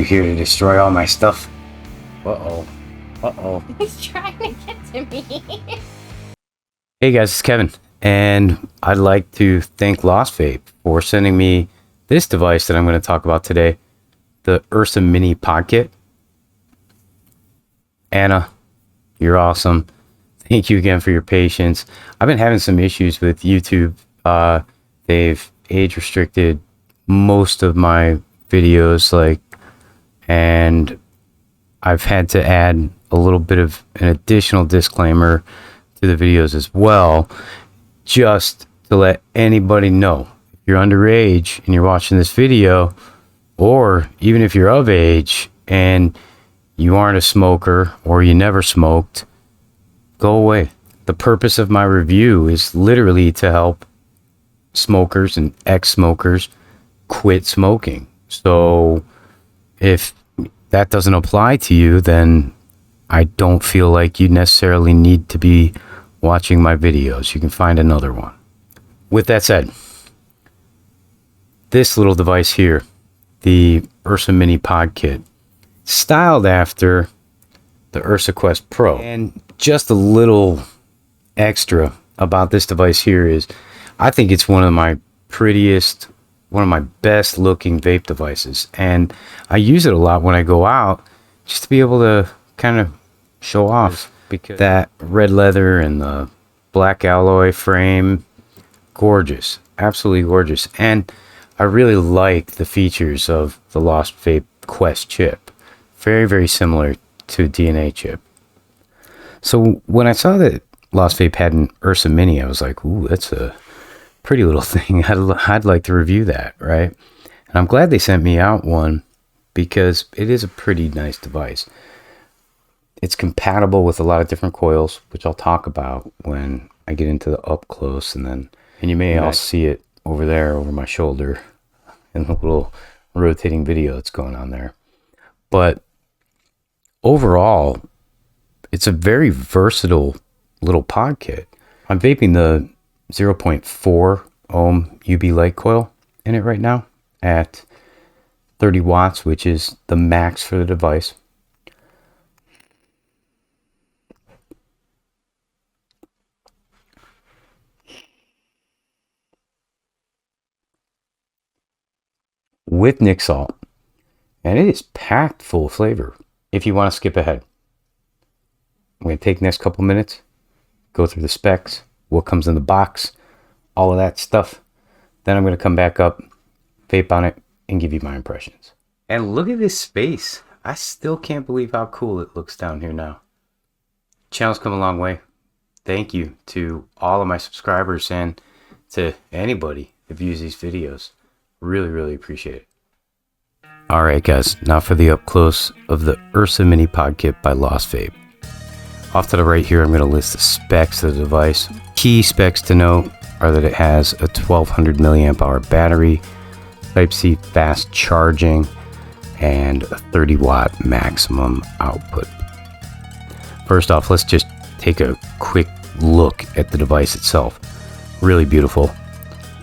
here to destroy all my stuff? Uh-oh. Uh-oh. He's trying to get to me. Hey guys, it's Kevin, and I'd like to thank Lost Vape for sending me this device that I'm going to talk about today, the Ursa Mini Pod Kit. Anna, you're awesome. Thank you again for your patience. I've been having some issues with YouTube. They've age restricted most of my videos, and I've had to add a little bit of an additional disclaimer to the videos as well, just to let anybody know if you're underage and you're watching this video, or even if you're of age and you aren't a smoker or you never smoked, go away. The purpose of my review is literally to help smokers and ex-smokers quit smoking. So if that doesn't apply to you, then I don't feel like you necessarily need to be watching my videos. You can find another one. With that said, this little device here, the Ursa Mini Pod Kit, styled after the Ursa Quest Pro. And just a little extra about this device here is I think it's one of my prettiest, one of my best looking vape devices, and I use it a lot when I go out just to be able to kind of show off, because that red leather and the black alloy frame, gorgeous, absolutely gorgeous. And I really like the features of the Lost Vape Quest chip, very, very similar to DNA chip. So when I saw that Lost Vape had an Ursa Mini, I was like, ooh, that's a pretty little thing. I'd like to review that, right? And I'm glad they sent me out one, because it is a pretty nice device. It's compatible with a lot of different coils, which I'll talk about when I get into the up close, and you may all see it over there over my shoulder in the little rotating video that's going on there. But overall, it's a very versatile little pod kit. I'm vaping the 0.4 ohm UB light coil in it right now at 30 watts, which is the max for the device. With Nic Salt, and it is packed full of flavor. If you want to skip ahead, I'm going to take the next couple minutes, go through the specs, what comes in the box, all of that stuff. Then I'm going to come back up, vape on it, and give you my impressions. And look at this space. I still can't believe how cool it looks down here now. Channel's come a long way. Thank you to all of my subscribers and to anybody that views these videos. Really, really appreciate it. Alright guys, now for the up close of the Ursa Mini Pod Kit by Lost Vape. Off to the right here, I'm going to list the specs of the device. Key specs to note are that it has a 1200 milliamp hour battery, Type-C fast charging, and a 30 watt maximum output. First off, let's just take a quick look at the device itself. Really beautiful.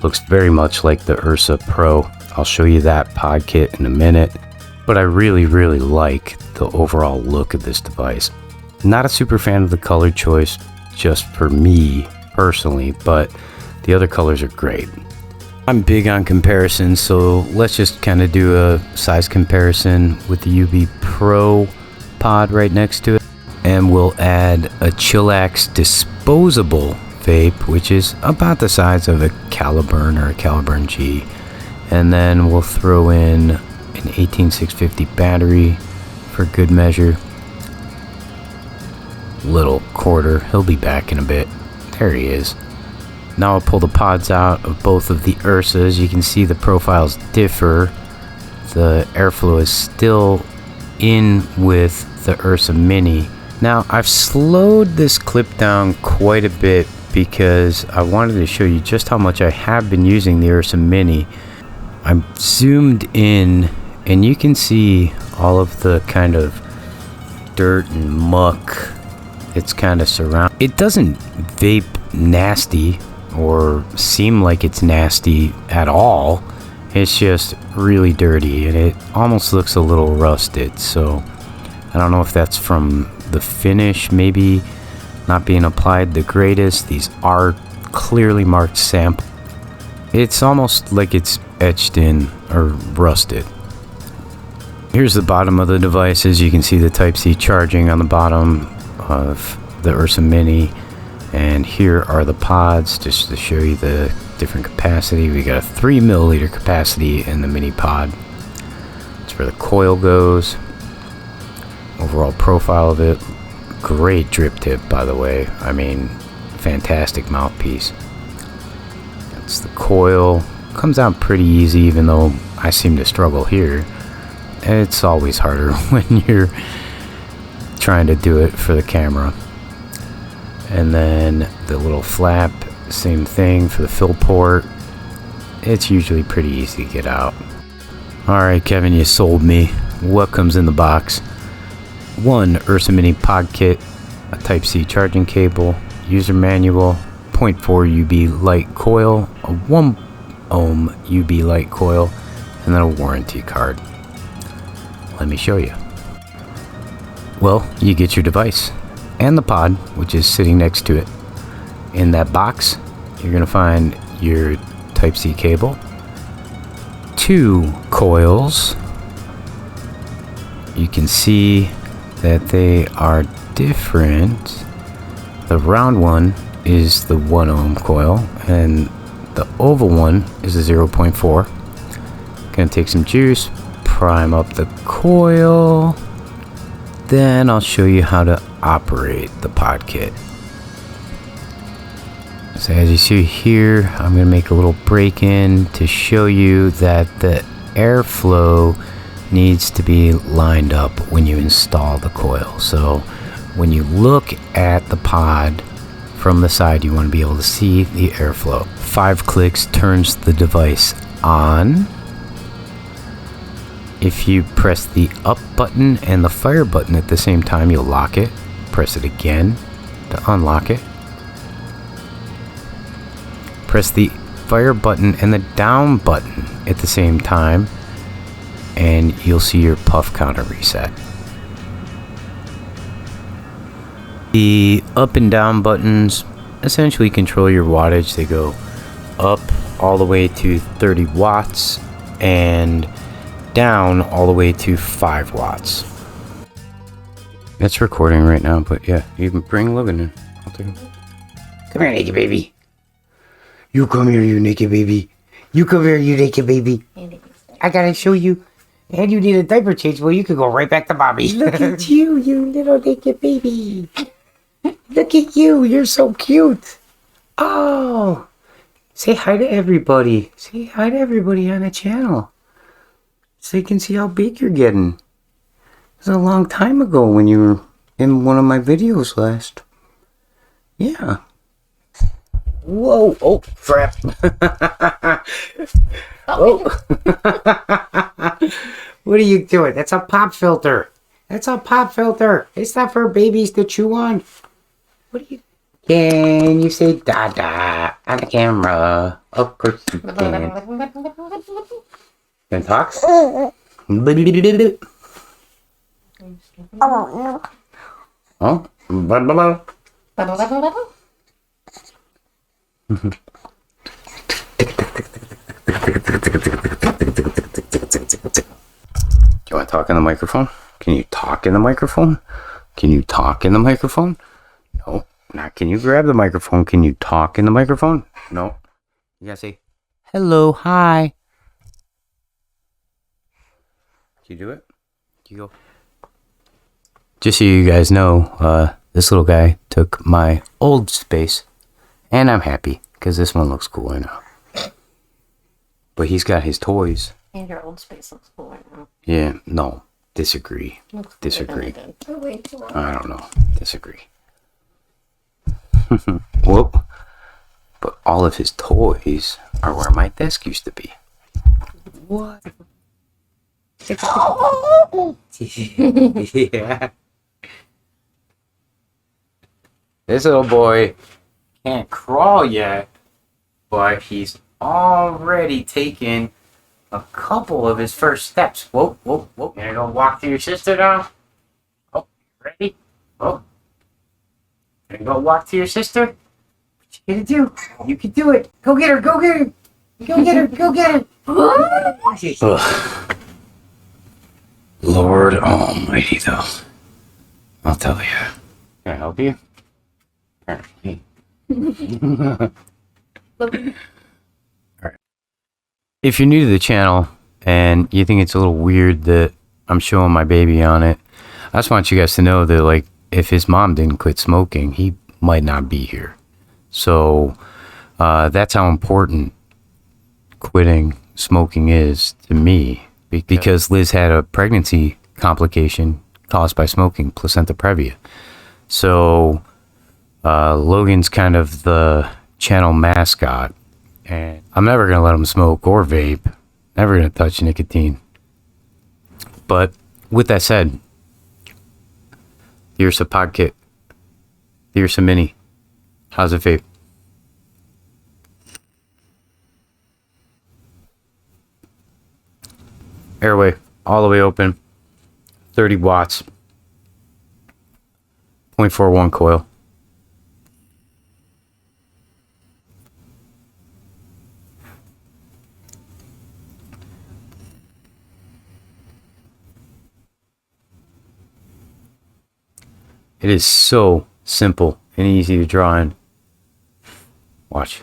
Looks very much like the Ursa Pro. I'll show you that pod kit in a minute, but I really, really like the overall look of this device. Not a super fan of the color choice, just for me personally, but the other colors are great. I'm big on comparisons, so let's just kind of do a size comparison with the UB Pro pod right next to it, and we'll add a Chillax disposable vape, which is about the size of a Caliburn or a Caliburn G, and then we'll throw in an 18650 battery for good measure. Little quarter, he'll be back in a bit. There he is. Now I'll pull the pods out of both of the Ursas. You can see the profiles differ. The airflow is still in with the Ursa Mini. Now I've slowed this clip down quite a bit because I wanted to show you just how much I have been using the Ursa Mini. I'm zoomed in and you can see all of the kind of dirt and muck it's kind of surround. It doesn't vape nasty or seem like it's nasty at all. It's just really dirty, and it almost looks a little rusted, so I don't know if that's from the finish, maybe not being applied the greatest. These are clearly marked sample. It's almost like it's etched in or rusted. Here's the bottom of the devices. You can see the Type-C charging on the bottom of the Ursa Mini, and here are the pods just to show you the different capacity. We got a 3 milliliter capacity in the mini pod. That's where the coil goes. Overall profile of it, great drip tip, by the way. I mean, fantastic mouthpiece. That's the coil. Comes out pretty easy, even though I seem to struggle here. It's always harder when you're trying to do it for the camera. And then the little flap, same thing for the fill port. It's usually pretty easy to get out. Alright, Kevin, you sold me. What comes in the box? One Ursa Mini Pod Kit, a Type-C charging cable, user manual, 0.4 UB light coil, a 1 ohm UB light coil, and then a warranty card. Let me show you. Well, you get your device and the pod, which is sitting next to it. In that box, you're going to find your Type-C cable, 2 coils. You can see that they are different. The round one is the 1 ohm coil, and the oval one is a 0.4. Gonna take some juice, prime up the coil, then I'll show you how to operate the pod kit. So as you see here, I'm going to make a little break in to show you that the airflow needs to be lined up when you install the coil. So when you look at the pod from the side, you want to be able to see the airflow. 5 clicks turns the device on. If you press the up button and the fire button at the same time, you'll lock it. Press it again to unlock it. Press the fire button and the down button at the same time, and you'll see your puff counter reset. The up and down buttons essentially control your wattage. They go up all the way to 30 watts and down all the way to 5 watts. It's recording right now, but yeah, you can bring Logan in. I'll take him. Come here, naked baby. You come here, you naked baby. You come here, you naked baby. I gotta show you. And you need a diaper change. Well, you could go right back to mommy. Look at you, you little naked baby. Look at you. You're so cute. Oh. Say hi to everybody. Say hi to everybody on the channel, so you can see how big you're getting. It was a long time ago when you were in one of my videos last. Yeah. Whoa. Oh, crap. Oh. What are you doing? That's a pop filter. That's a pop filter. It's not for babies to chew on. What are you... Can you say Dada on the camera? Of course you can. Can talk? Oh? Blah, blah, blah. You want to talk in the microphone? Can you talk in the microphone? Can you talk in the microphone? No. Not can you grab the microphone? Can you talk in the microphone? No. You gotta say, hello, hi. Can you do it? Can you go? Just so you guys know, this little guy took my old space, and I'm happy because this one looks cooler now. But he's got his toys. And your old space looks cool right now. Yeah, no, disagree. Looks Disagree. Oh, wait, too long. I don't know. Disagree. Whoop. But all of his toys are where my desk used to be. What? Yeah. This little boy can't crawl yet, but he's already taken a couple of his first steps. Whoa, whoa, whoa. Gonna go walk to your sister now? Oh, ready? Oh. Gonna go walk to your sister? What you gonna do? You can do it. Go get her, go get her. Go get her, go get her. Lord Almighty, though. I'll tell you. Can I help you? Apparently. Alright. If you're new to the channel and you think it's a little weird that I'm showing my baby on it, I just want you guys to know that, like, if his mom didn't quit smoking, he might not be here. So that's how important quitting smoking is to me, because Liz had a pregnancy complication caused by smoking, placenta previa. So Logan's kind of the channel mascot, and I'm never going to let him smoke or vape, never going to touch nicotine. But with that said, the Ursa Pod Kit, the Ursa Mini, how's it vape? Airway all the way open, 30 watts, 0.41 coil. It is so simple and easy to draw in. Watch.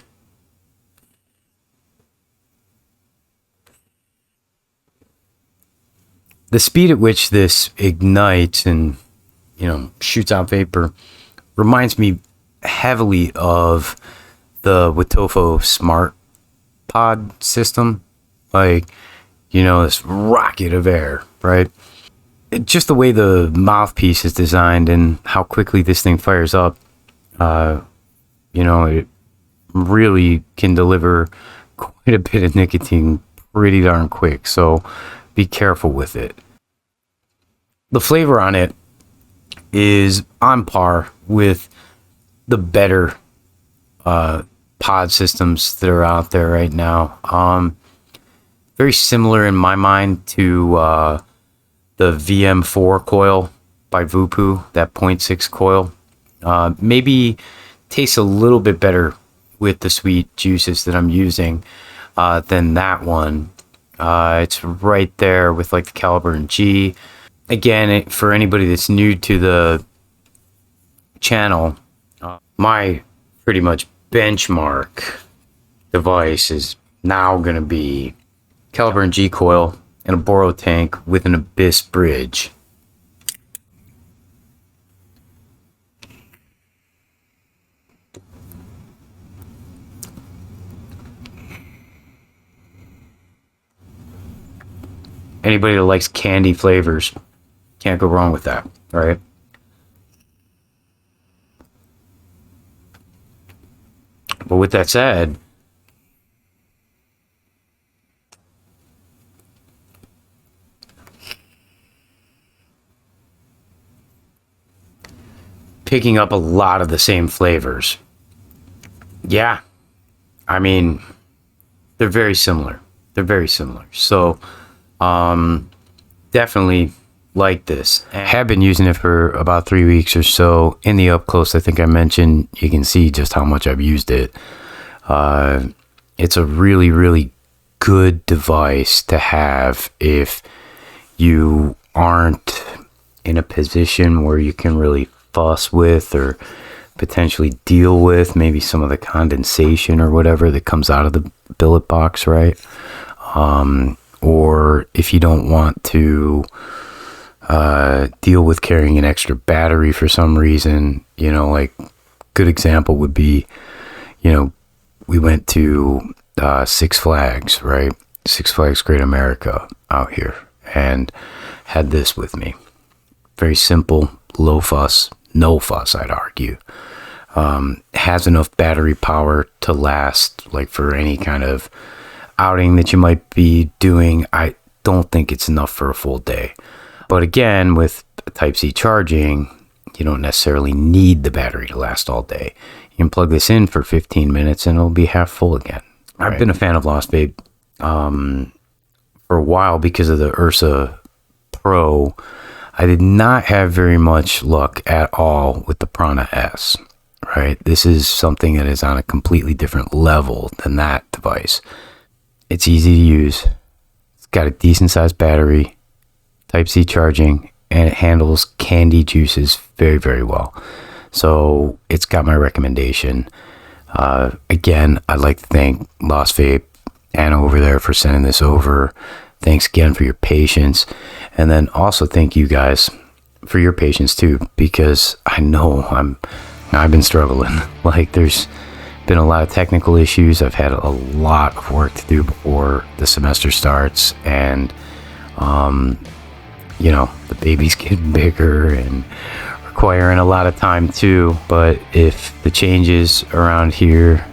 The speed at which this ignites and, shoots out vapor reminds me heavily of the Witofo Smart Pod system. Like, this rocket of air, right? Just the way the mouthpiece is designed and how quickly this thing fires up, it really can deliver quite a bit of nicotine pretty darn quick. So be careful with it. The flavor on it is on par with the better pod systems that are out there right now. Very similar in my mind to the VM4 coil by Vupu, that 0.6 coil. Maybe tastes a little bit better with the sweet juices that I'm using than that one. It's right there with like the Caliber and G. Again, for anybody that's new to the channel, my pretty much benchmark device is now going to be Caliber and G coil and a Boro tank with an Abyss bridge. Anybody that likes candy flavors, can't go wrong with that, right? But with that said, picking up a lot of the same flavors. Yeah, I mean, they're very similar. They're very similar. So, definitely like this. I have been using it for about 3 weeks or so. In the up close, I think I mentioned, you can see just how much I've used it. It's a really, really good device to have if you aren't in a position where you can really fuss with or potentially deal with maybe some of the condensation or whatever that comes out of the billet box, right? Or if you don't want to deal with carrying an extra battery for some reason, like good example would be, we went to Six Flags, right? Six Flags Great America out here, and had this with me. Very simple, low fuss, no fuss, I'd argue. Has enough battery power to last, like, for any kind of outing that you might be doing. I don't think it's enough for a full day. But again, with Type-C charging, you don't necessarily need the battery to last all day. You can plug this in for 15 minutes and it'll be half full again. Right. I've been a fan of Lost Vape for a while because of the Ursa Pro, I did not have very much luck at all with the Prana S, right? This is something that is on a completely different level than that device. It's easy to use. It's got a decent sized battery, Type-C charging, and it handles candy juices very, very well. So it's got my recommendation. Again, I'd like to thank Lost Vape, Anna over there, for sending this over. Thanks again for your patience. And then also thank you guys for your patience too, because I know I've been struggling. Like, there's been a lot of technical issues. I've had a lot of work to do before the semester starts, and you know, the baby's getting bigger and requiring a lot of time too. But if the changes around here,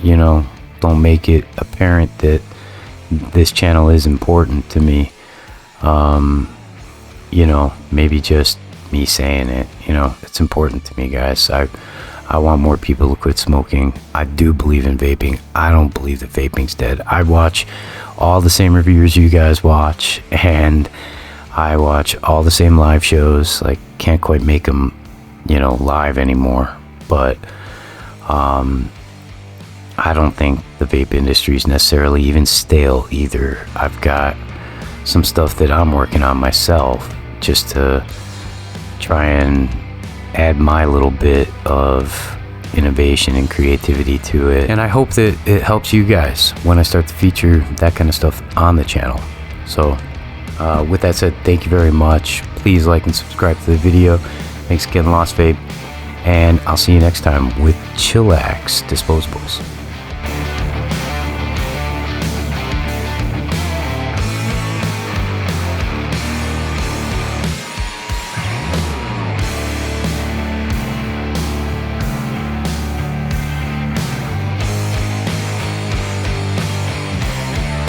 you know, don't make it apparent that this channel is important to me, you know, maybe just me saying it, you know, it's important to me, guys. I want more people to quit smoking. I do believe in vaping. I don't believe that vaping's dead. I watch all the same reviewers you guys watch, and I watch all the same live shows. Like, can't quite make them, you know, live anymore. But I don't think the vape industry is necessarily even stale either. I've got some stuff that I'm working on myself just to try and add my little bit of innovation and creativity to it. And I hope that it helps you guys when I start to feature that kind of stuff on the channel. So with that said, thank you very much. Please like and subscribe to the video. Thanks again, Lost Vape, and I'll see you next time with Chillax Disposables.